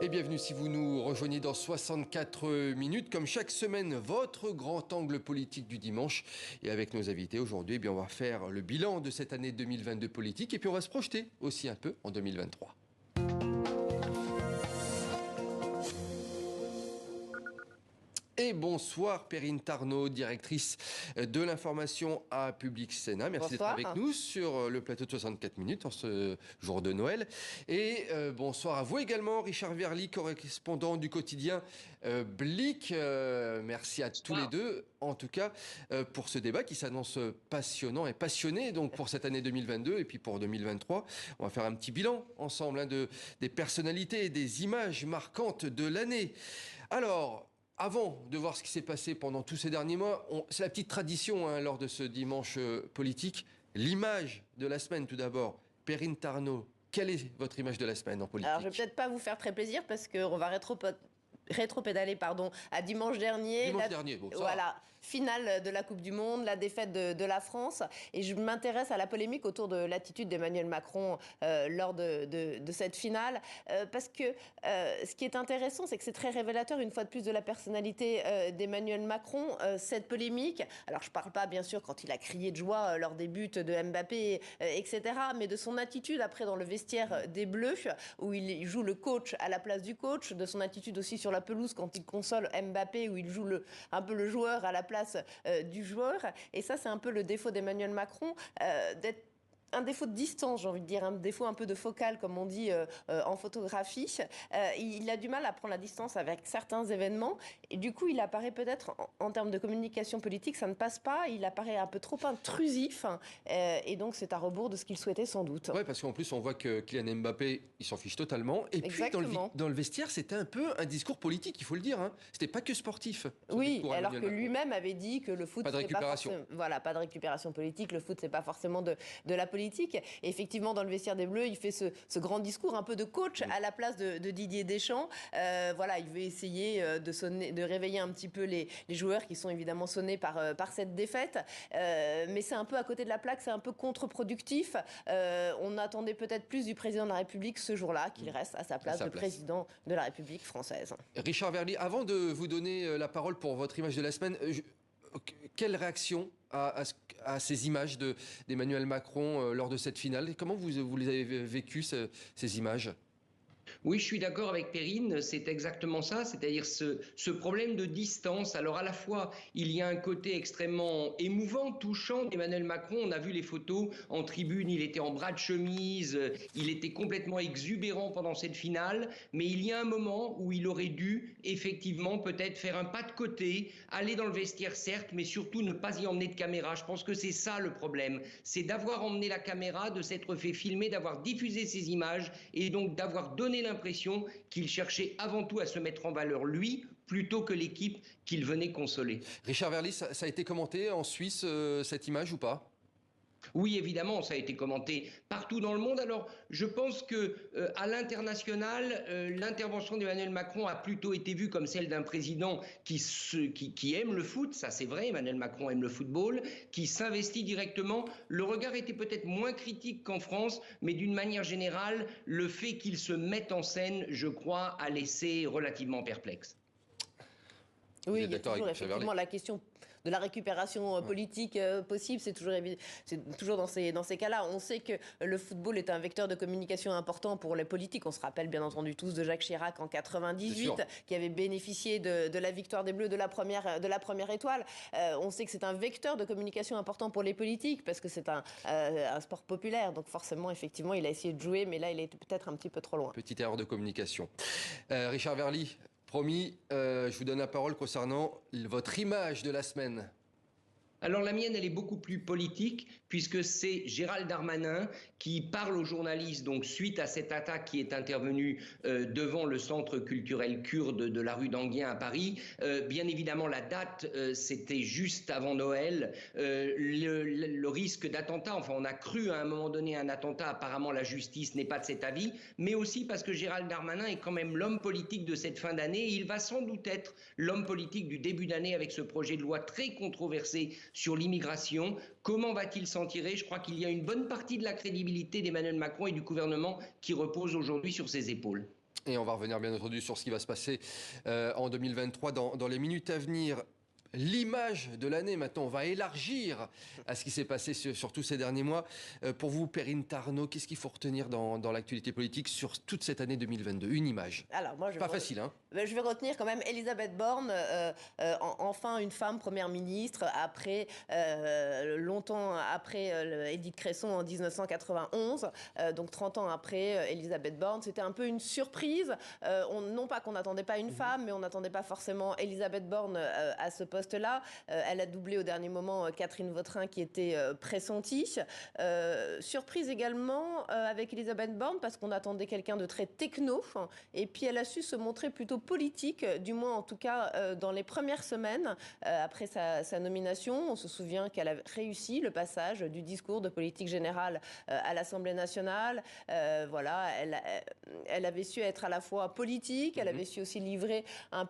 Et bienvenue si vous nous rejoignez dans 64 minutes. Comme chaque semaine, votre grand angle politique du dimanche. Et avec nos invités aujourd'hui, on va faire le bilan de cette année 2022 politique. Et puis on va se projeter aussi un peu en 2023. Et bonsoir Perrine Tarnot, directrice de l'information à Public Sénat. Merci d'être avec nous sur le plateau de 64 minutes en ce jour de Noël. Et bonsoir à vous également, Richard Verly, correspondant du quotidien Blick. Merci à tous les deux, en tout cas, pour ce débat qui s'annonce passionnant et passionné donc pour cette année 2022 et puis pour 2023. On va faire un petit bilan ensemble des personnalités et des images marquantes de l'année. Alors, avant de voir ce qui s'est passé pendant tous ces derniers mois, c'est la petite tradition lors de ce dimanche politique. L'image de la semaine tout d'abord. Perrine Tarnot, quelle est votre image de la semaine en politique? Alors je vais peut-être pas vous faire très plaisir parce qu'on va rétro-pédaler à dimanche dernier. Voilà, finale de la Coupe du Monde, la défaite de la France. Et je m'intéresse à la polémique autour de l'attitude d'Emmanuel Macron lors de cette finale. Parce que ce qui est intéressant, c'est que c'est très révélateur, une fois de plus, de la personnalité d'Emmanuel Macron. Cette polémique, alors je parle pas, bien sûr, quand il a crié de joie lors des buts de Mbappé, etc., mais de son attitude après dans le vestiaire des Bleus, où il joue le coach à la place du coach, de son attitude aussi sur la pelouse quand il console Mbappé, où il joue un peu le joueur à la place du joueur. Et ça, c'est un peu le défaut d'Emmanuel Macron, d'être un défaut de distance, j'ai envie de dire, un défaut un peu de focale, comme on dit en photographie. Il a du mal à prendre la distance avec certains événements. Et du coup, il apparaît peut-être, en termes de communication politique, ça ne passe pas. Il apparaît un peu trop intrusif. Et donc, c'est à rebours de ce qu'il souhaitait sans doute. Oui, parce qu'en plus, on voit que Kylian Mbappé, il s'en fiche totalement. Et puis, dans le vestiaire, c'était un peu un discours politique, il faut le dire. C'était pas que sportif. Oui, alors que lui-même avait dit que le foot... Pas de récupération. Pas de récupération politique. Le foot, c'est pas forcément de la politique. Et effectivement, dans le vestiaire des Bleus, il fait ce grand discours un peu de coach à la place de Didier Deschamps. Il veut essayer de réveiller un petit peu les joueurs qui sont évidemment sonnés par cette défaite. Mais c'est un peu à côté de la plaque, c'est un peu contre-productif. On attendait peut-être plus du président de la République ce jour-là, qu'il reste à sa place de président de la République française. Richard Verly, avant de vous donner la parole pour votre image de la semaine, quelle réaction à ces images d'Emmanuel Macron lors de cette finale? Comment vous les avez vécues, ces images? Oui, je suis d'accord avec Perrine, c'est exactement ça, c'est-à-dire ce problème de distance. Alors à la fois, il y a un côté extrêmement émouvant, touchant d'Emmanuel Macron. On a vu les photos en tribune, il était en bras de chemise, il était complètement exubérant pendant cette finale. Mais il y a un moment où il aurait dû effectivement peut-être faire un pas de côté, aller dans le vestiaire certes, mais surtout ne pas y emmener de caméra. Je pense que c'est ça le problème, c'est d'avoir emmené la caméra, de s'être fait filmer, d'avoir diffusé ces images et donc d'avoir donné l'impression qu'il cherchait avant tout à se mettre en valeur lui, plutôt que l'équipe qu'il venait consoler. Richard Verly, ça a été commenté en Suisse, cette image ou pas? Oui, évidemment, ça a été commenté partout dans le monde. Alors, je pense que à l'international, l'intervention d'Emmanuel Macron a plutôt été vue comme celle d'un président qui aime le foot. Ça, c'est vrai. Emmanuel Macron aime le football, qui s'investit directement. Le regard était peut-être moins critique qu'en France, mais d'une manière générale, le fait qu'il se mette en scène, je crois, a laissé relativement perplexe. Oui, il y a toujours effectivement la question de la récupération politique possible. C'est toujours dans ces cas-là. On sait que le football est un vecteur de communication important pour les politiques. On se rappelle bien entendu tous de Jacques Chirac en 98, qui avait bénéficié de la victoire des Bleus de la première étoile. On sait que c'est un vecteur de communication important pour les politiques parce que c'est un sport populaire. Donc forcément, effectivement, il a essayé de jouer, mais là, il est peut-être un petit peu trop loin. Petite erreur de communication. Richard Verly, promis, je vous donne la parole concernant votre image de la semaine. Alors la mienne, elle est beaucoup plus politique, puisque c'est Gérald Darmanin qui parle aux journalistes, donc suite à cette attaque qui est intervenue devant le centre culturel kurde de la rue d'Enghien à Paris. Bien évidemment, la date, c'était juste avant Noël. Le risque d'attentat, enfin on a cru à un moment donné un attentat, apparemment la justice n'est pas de cet avis, mais aussi parce que Gérald Darmanin est quand même l'homme politique de cette fin d'année, et il va sans doute être l'homme politique du début d'année avec ce projet de loi très controversé sur l'immigration. Comment va-t-il s'en tirer? Je crois qu'il y a une bonne partie de la crédibilité d'Emmanuel Macron et du gouvernement qui repose aujourd'hui sur ses épaules. Et on va revenir bien entendu sur ce qui va se passer en 2023 dans les minutes à venir. L'image de l'année, maintenant, on va élargir à ce qui s'est passé sur tous ces derniers mois. Pour vous, Perrine Tarnot, qu'est-ce qu'il faut retenir dans l'actualité politique sur toute cette année 2022? Une image. Alors, moi, pas facile, hein? Je vais retenir quand même Elisabeth Borne, enfin une femme première ministre, après longtemps après Édith Cresson en 1991, donc 30 ans après Elisabeth Borne. C'était un peu une surprise. Non pas qu'on n'attendait pas une femme, mais on n'attendait pas forcément Elisabeth Borne à ce poste-là. Elle a doublé au dernier moment Catherine Vautrin qui était pressentie. Surprise également avec Elisabeth Borne parce qu'on attendait quelqu'un de très techno et puis elle a su se montrer plutôt politique, du moins en tout cas dans les premières semaines après sa nomination. On se souvient qu'elle a réussi le passage du discours de politique générale à l'Assemblée nationale. Voilà, elle avait su être à la fois politique, elle avait su aussi livrer un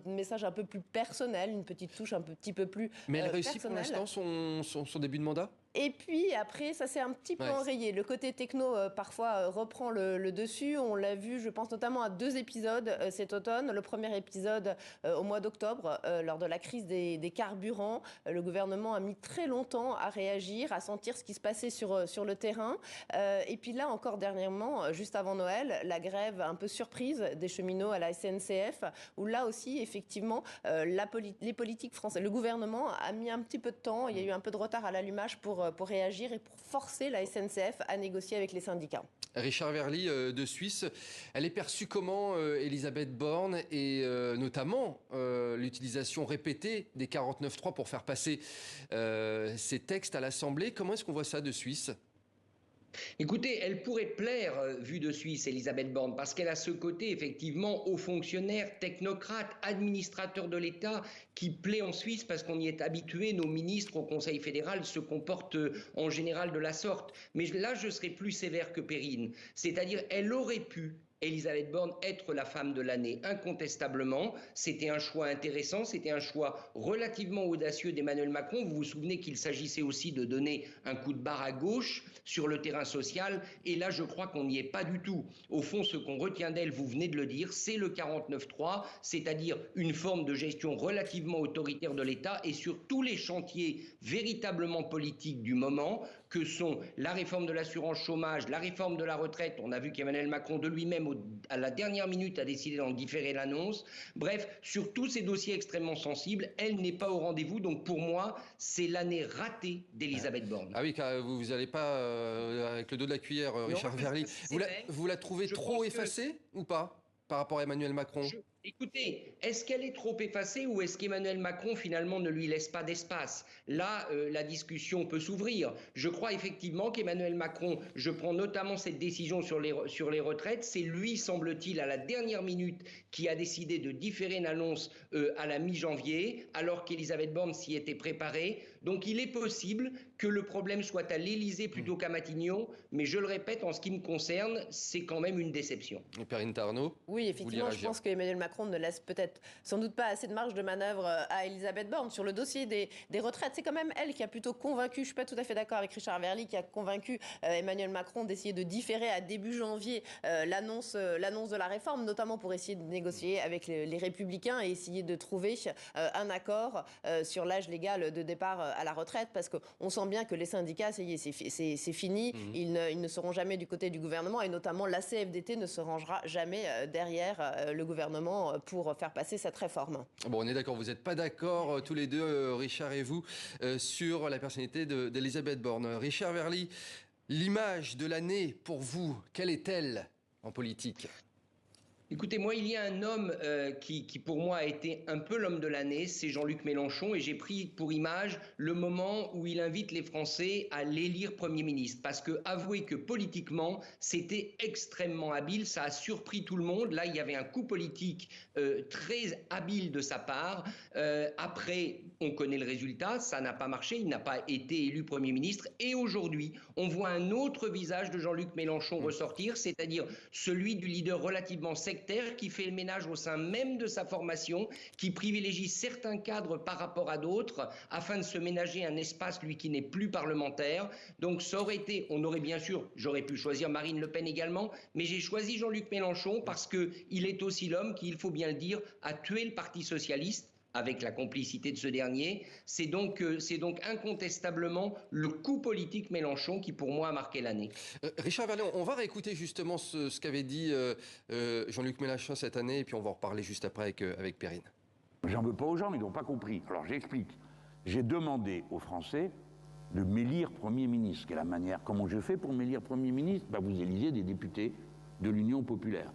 message un peu plus personnel, une petite touche un petit peu plus Mais elle réussit personnelle. pour l'instant son début de mandat? Et puis après, ça s'est un petit peu enrayé. Le côté techno, parfois, reprend le dessus. On l'a vu, je pense notamment à 2 épisodes cet automne. Le premier épisode au mois d'octobre, lors de la crise des carburants. Le gouvernement a mis très longtemps à réagir, à sentir ce qui se passait sur le terrain. Et puis là, encore dernièrement, juste avant Noël, la grève un peu surprise des cheminots à la SNCF, où là aussi, effectivement, les politiques françaises, le gouvernement a mis un petit peu de temps. Il y a eu un peu de retard à l'allumage pour réagir et pour forcer la SNCF à négocier avec les syndicats. Richard Verly de Suisse, elle est perçue comment, Elisabeth Borne, et notamment l'utilisation répétée des 49.3 pour faire passer ces textes à l'Assemblée. Comment est-ce qu'on voit ça de Suisse ? Écoutez, elle pourrait plaire, vue de Suisse, Elisabeth Borne, parce qu'elle a ce côté, effectivement, haut fonctionnaire, technocrate, administrateur de l'État, qui plaît en Suisse parce qu'on y est habitué. Nos ministres au Conseil fédéral se comportent en général de la sorte. Mais là, je serais plus sévère que Perrine. C'est-à-dire, elle aurait pu, Elisabeth Borne, être la femme de l'année, incontestablement. C'était un choix intéressant, c'était un choix relativement audacieux d'Emmanuel Macron. Vous vous souvenez qu'il s'agissait aussi de donner un coup de barre à gauche sur le terrain social. Et là, je crois qu'on n'y est pas du tout. Au fond, ce qu'on retient d'elle, vous venez de le dire, c'est le 49.3, c'est-à-dire une forme de gestion relativement autoritaire de l'État et sur tous les chantiers véritablement politiques du moment, que sont la réforme de l'assurance chômage, la réforme de la retraite. On a vu qu'Emmanuel Macron de lui-même, à la dernière minute, a décidé d'en différer l'annonce. Bref, sur tous ces dossiers extrêmement sensibles, elle n'est pas au rendez-vous. Donc pour moi, c'est l'année ratée d'Elisabeth Borne. Ah oui, car vous n'allez pas avec le dos de la cuillère, Richard Verly. Vous la trouvez trop effacée ou pas par rapport à Emmanuel Macron ? Écoutez, est-ce qu'elle est trop effacée ou est-ce qu'Emmanuel Macron finalement ne lui laisse pas d'espace? Là, la discussion peut s'ouvrir. Je crois effectivement qu'Emmanuel Macron, je prends notamment cette décision sur les retraites, c'est lui, semble-t-il, à la dernière minute qui a décidé de différer une annonce à la mi-janvier, alors qu'Elisabeth Borne s'y était préparée. Donc il est possible que le problème soit à l'Élysée plutôt qu'à Matignon, mais je le répète, en ce qui me concerne, c'est quand même une déception. Et Perrine Tarnot? Oui, effectivement, je pense qu'Emmanuel Macron ne laisse peut-être sans doute pas assez de marge de manœuvre à Elisabeth Borne. Sur le dossier des retraites, c'est quand même elle qui a plutôt convaincu, je ne suis pas tout à fait d'accord avec Richard Verly, qui a convaincu Emmanuel Macron d'essayer de différer à début janvier l'annonce de la réforme, notamment pour essayer de négocier avec les Républicains et essayer de trouver un accord sur l'âge légal de départ à la retraite, parce qu'on sent bien que les syndicats, ça y est, c'est fini, ils ne seront jamais du côté du gouvernement, et notamment la CFDT ne se rangera jamais derrière le gouvernement pour faire passer cette réforme. Bon, on est d'accord, vous n'êtes pas d'accord tous les deux, Richard et vous, sur la personnalité d'Elisabeth Borne. Richard Verly, l'image de l'année pour vous, quelle est-elle en politique ? Écoutez, moi, il y a un homme qui pour moi a été un peu l'homme de l'année, c'est Jean-Luc Mélenchon, et j'ai pris pour image le moment où il invite les Français à l'élire Premier ministre. Parce que avouez que politiquement, c'était extrêmement habile, ça a surpris tout le monde. Là, il y avait un coup politique très habile de sa part. Après, on connaît le résultat, ça n'a pas marché, il n'a pas été élu Premier ministre. Et aujourd'hui, on voit un autre visage de Jean-Luc Mélenchon ressortir, c'est-à-dire celui du leader relativement sectaire sectaire, qui fait le ménage au sein même de sa formation, qui privilégie certains cadres par rapport à d'autres, afin de se ménager un espace, lui, qui n'est plus parlementaire. Donc ça aurait été, on aurait bien sûr, j'aurais pu choisir Marine Le Pen également, mais j'ai choisi Jean-Luc Mélenchon parce qu'il est aussi l'homme qui, il faut bien le dire, a tué le Parti socialiste, avec la complicité de ce dernier. C'est donc incontestablement le coup politique Mélenchon qui, pour moi, a marqué l'année. Richard Verly, on va réécouter justement ce qu'avait dit Jean-Luc Mélenchon cette année, et puis on va en reparler juste après avec Perrine. J'en veux pas aux gens, mais ils n'ont pas compris. Alors j'explique. J'ai demandé aux Français de m'élire Premier ministre. Quelle est la manière? Comment je fais pour m'élire Premier ministre? Vous élisez des députés de l'Union populaire.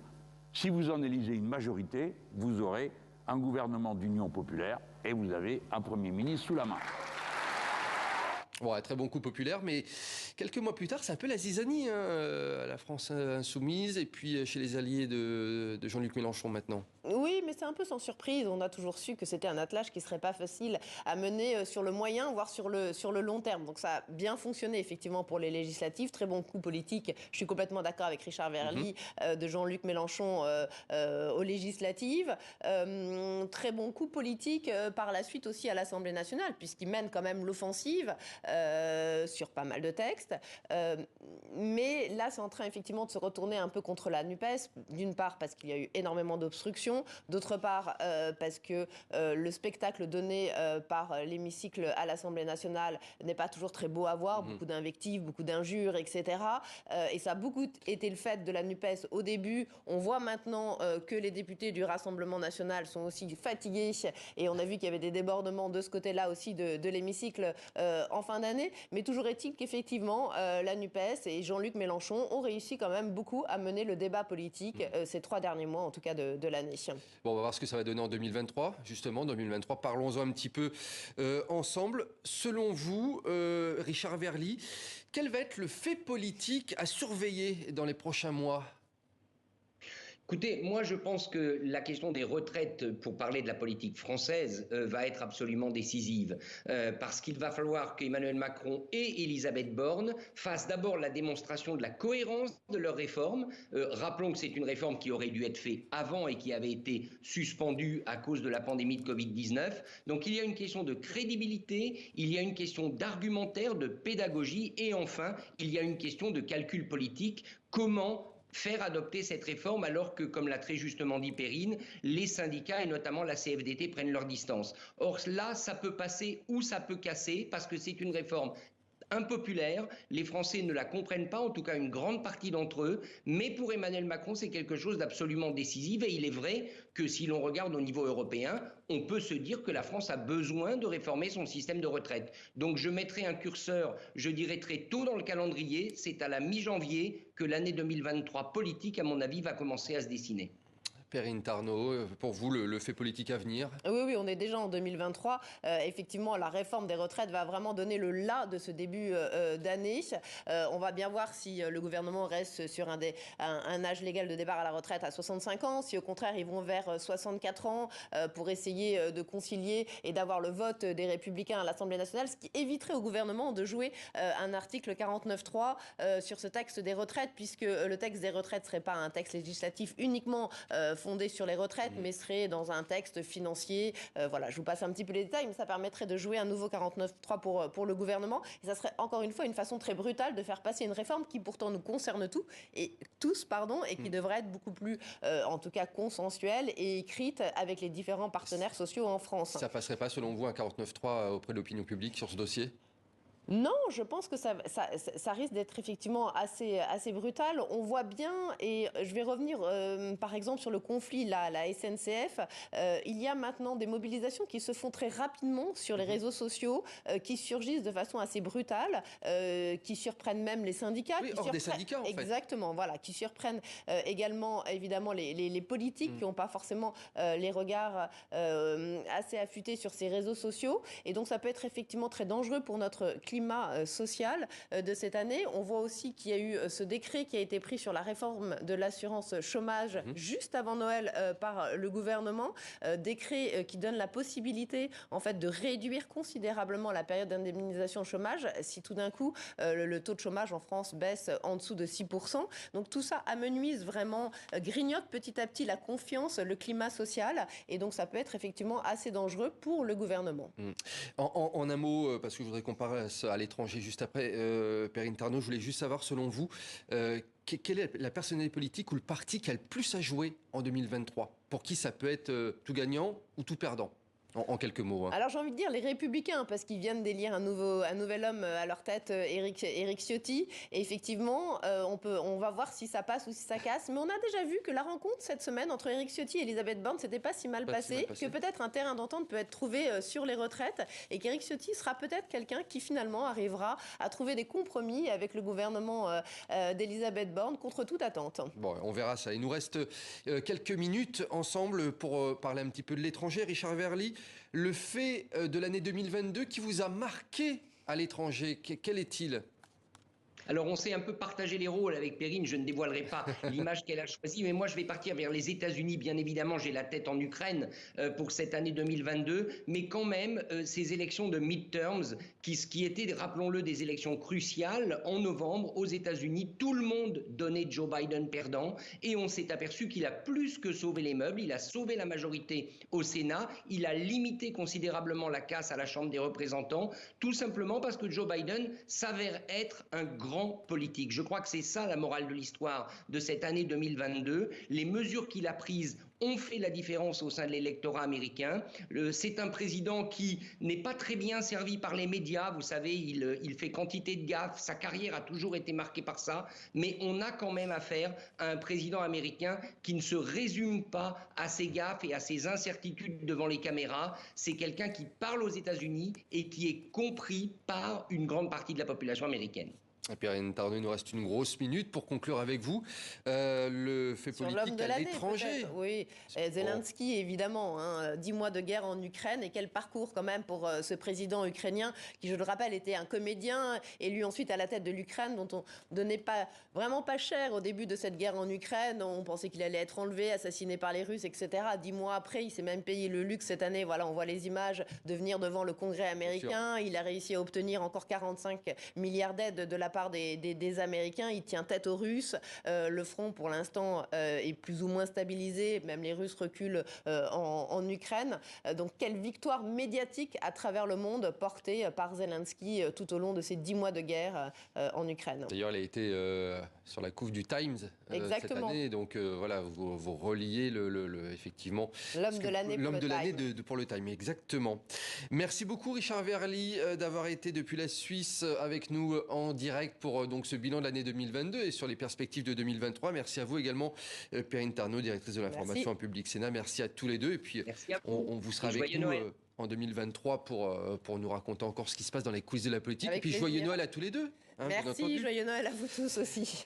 Si vous en élisez une majorité, vous aurez un gouvernement d'union populaire et vous avez un Premier ministre sous la main. Ouais, très bon coup populaire, mais quelques mois plus tard, c'est un peu la zizanie, à la France insoumise et puis chez les alliés de Jean-Luc Mélenchon maintenant. Oui, mais c'est un peu sans surprise. On a toujours su que c'était un attelage qui ne serait pas facile à mener sur le moyen, voire sur le long terme. Donc ça a bien fonctionné effectivement pour les législatives. Très bon coup politique. Je suis complètement d'accord avec Richard Verly, de Jean-Luc Mélenchon aux législatives. Très bon coup politique par la suite aussi à l'Assemblée nationale, puisqu'il mène quand même l'offensive sur pas mal de textes. Mais là, c'est en train effectivement de se retourner un peu contre la NUPES. D'une part parce qu'il y a eu énormément d'obstructions. D'autre part, parce que le spectacle donné par l'hémicycle à l'Assemblée nationale n'est pas toujours très beau à voir, beaucoup d'invectives, beaucoup d'injures, etc. Et ça a beaucoup été le fait de la NUPES au début. On voit maintenant que les députés du Rassemblement national sont aussi fatigués et on a vu qu'il y avait des débordements de ce côté-là aussi de l'hémicycle en fin d'année. Mais toujours est-il qu'effectivement, la NUPES et Jean-Luc Mélenchon ont réussi quand même beaucoup à mener le débat politique ces 3 derniers mois, en tout cas de l'année. Bon, on va voir ce que ça va donner en 2023. Justement, 2023, parlons-en un petit peu ensemble. Selon vous, Richard Verly, quel va être le fait politique à surveiller dans les prochains mois ? Écoutez, moi je pense que la question des retraites, pour parler de la politique française, va être absolument décisive. Parce qu'il va falloir qu'Emmanuel Macron et Elisabeth Borne fassent d'abord la démonstration de la cohérence de leur réforme. Rappelons que c'est une réforme qui aurait dû être faite avant et qui avait été suspendue à cause de la pandémie de Covid-19. Donc il y a une question de crédibilité, il y a une question d'argumentaire, de pédagogie et enfin, il y a une question de calcul politique. Comment faire adopter cette réforme alors que, comme l'a très justement dit Perrine, les syndicats et notamment la CFDT prennent leur distance. Or là, ça peut passer ou ça peut casser parce que c'est une réforme impopulaire, les Français ne la comprennent pas, en tout cas une grande partie d'entre eux, mais pour Emmanuel Macron, c'est quelque chose d'absolument décisif et il est vrai que si l'on regarde au niveau européen, on peut se dire que la France a besoin de réformer son système de retraite. Donc je mettrai un curseur, je dirais très tôt dans le calendrier, c'est à la mi-janvier que l'année 2023 politique, à mon avis, va commencer à se dessiner. Perrine Tarnaud, pour vous, le fait politique à venir? Oui, on est déjà en 2023. Effectivement, la réforme des retraites va vraiment donner le là de ce début d'année. On va bien voir si le gouvernement reste sur un âge légal de départ à la retraite à 65 ans, si au contraire ils vont vers 64 ans pour essayer de concilier et d'avoir le vote des Républicains à l'Assemblée nationale, ce qui éviterait au gouvernement de jouer un article 49.3 sur ce texte des retraites, puisque le texte des retraites ne serait pas un texte législatif uniquement fondé sur les retraites, mais serait dans un texte financier. Voilà, je vous passe un petit peu les détails, mais ça permettrait de jouer un nouveau 49.3 pour le gouvernement. Et ça serait encore une fois une façon très brutale de faire passer une réforme qui pourtant nous concerne tous, et qui devrait être beaucoup plus, en tout cas, consensuelle et écrite avec les différents partenaires sociaux en France. Ça passerait pas, selon vous, un 49.3 auprès de l'opinion publique sur ce dossier ? Non, je pense que ça risque d'être effectivement assez brutal. On voit bien, et je vais revenir par exemple sur le conflit, la SNCF. Il y a maintenant des mobilisations qui se font très rapidement sur les réseaux sociaux, qui surgissent de façon assez brutale, qui surprennent même les syndicats. Oui, hors des syndicats en fait. Exactement, voilà, qui surprennent également évidemment les politiques qui n'ont pas forcément les regards assez affûtés sur ces réseaux sociaux. Et donc ça peut être effectivement très dangereux pour notre climat social de cette année. On voit aussi qu'il y a eu ce décret qui a été pris sur la réforme de l'assurance chômage juste avant Noël par le gouvernement. Décret qui donne la possibilité en fait de réduire considérablement la période d'indemnisation chômage si tout d'un coup le taux de chômage en France baisse en dessous de 6%. Donc tout ça amenuise vraiment, grignote petit à petit la confiance, le climat social, et donc ça peut être effectivement assez dangereux pour le gouvernement. En un mot, parce que je voudrais qu'on parle à l'étranger juste après, Perrine Tarnaud, je voulais juste savoir selon vous, quelle est la personnalité politique ou le parti qui a le plus à jouer en 2023 ? Pour qui ça peut être tout gagnant ou tout perdant ? En quelques mots. Alors j'ai envie de dire les Républicains, parce qu'ils viennent d'élire un nouvel homme à leur tête, Éric Ciotti. Et effectivement, on va voir si ça passe ou si ça casse. Mais on a déjà vu que la rencontre cette semaine entre Éric Ciotti et Elisabeth Borne, c'était pas si mal passé, que peut-être un terrain d'entente peut être trouvé sur les retraites, et qu'Éric Ciotti sera peut-être quelqu'un qui finalement arrivera à trouver des compromis avec le gouvernement d'Elisabeth Borne contre toute attente. Bon, on verra ça. Il nous reste quelques minutes ensemble pour parler un petit peu de l'étranger. Richard Verly, le fait de l'année 2022 qui vous a marqué à l'étranger, quel est-il ? Alors, on s'est un peu partagé les rôles avec Perrine. Je ne dévoilerai pas l'image qu'elle a choisie, mais moi, je vais partir vers les États-Unis. Bien évidemment, j'ai la tête en Ukraine pour cette année 2022, mais quand même, ces élections de midterms, qui étaient, rappelons-le, des élections cruciales en novembre aux États-Unis, tout le monde donnait Joe Biden perdant, et on s'est aperçu qu'il a plus que sauvé les meubles. Il a sauvé la majorité au Sénat. Il a limité considérablement la casse à la Chambre des représentants, tout simplement parce que Joe Biden s'avère être un grand politique. Je crois que c'est ça la morale de l'histoire de cette année 2022. Les mesures qu'il a prises ont fait la différence au sein de l'électorat américain. C'est un président qui n'est pas très bien servi par les médias. Vous savez, il fait quantité de gaffes. Sa carrière a toujours été marquée par ça. Mais on a quand même affaire à un président américain qui ne se résume pas à ses gaffes et à ses incertitudes devant les caméras. C'est quelqu'un qui parle aux États-Unis et qui est compris par une grande partie de la population américaine. Perrine Tarnaud, il nous reste une grosse minute pour conclure avec vous. Le fait sur politique à l'étranger. Oui, Zelensky, évidemment. 10 mois de guerre en Ukraine, et quel parcours quand même pour ce président ukrainien qui, je le rappelle, était un comédien, élu ensuite à la tête de l'Ukraine, dont on donnait vraiment pas cher au début de cette guerre en Ukraine. On pensait qu'il allait être enlevé, assassiné par les Russes, etc. 10 mois après, il s'est même payé le luxe cette année. Voilà, on voit les images de venir devant le Congrès américain. Il a réussi à obtenir encore 45 milliards d'aides de la part des Américains. Il tient tête aux Russes. Le front, pour l'instant, est plus ou moins stabilisé. Même les Russes reculent en Ukraine. Donc, quelle victoire médiatique à travers le monde portée par Zelensky tout au long de ces 10 mois de guerre en Ukraine. D'ailleurs, elle a été sur la couve du Times cette année. Donc, voilà, vous reliez effectivement l'homme de l'année pour le Time. Exactement. Merci beaucoup, Richard Verly, d'avoir été depuis la Suisse avec nous en direct pour donc ce bilan de l'année 2022 et sur les perspectives de 2023. Merci à vous également, Perrine Tarnaud, directrice de l'information en Public Sénat. Merci à tous les deux. Et puis, on vous sera avec nous en 2023 pour nous raconter encore ce qui se passe dans les coulisses de la politique. Avec et puis, plaisir. joyeux Noël à tous les deux. Merci, joyeux Noël à vous tous aussi.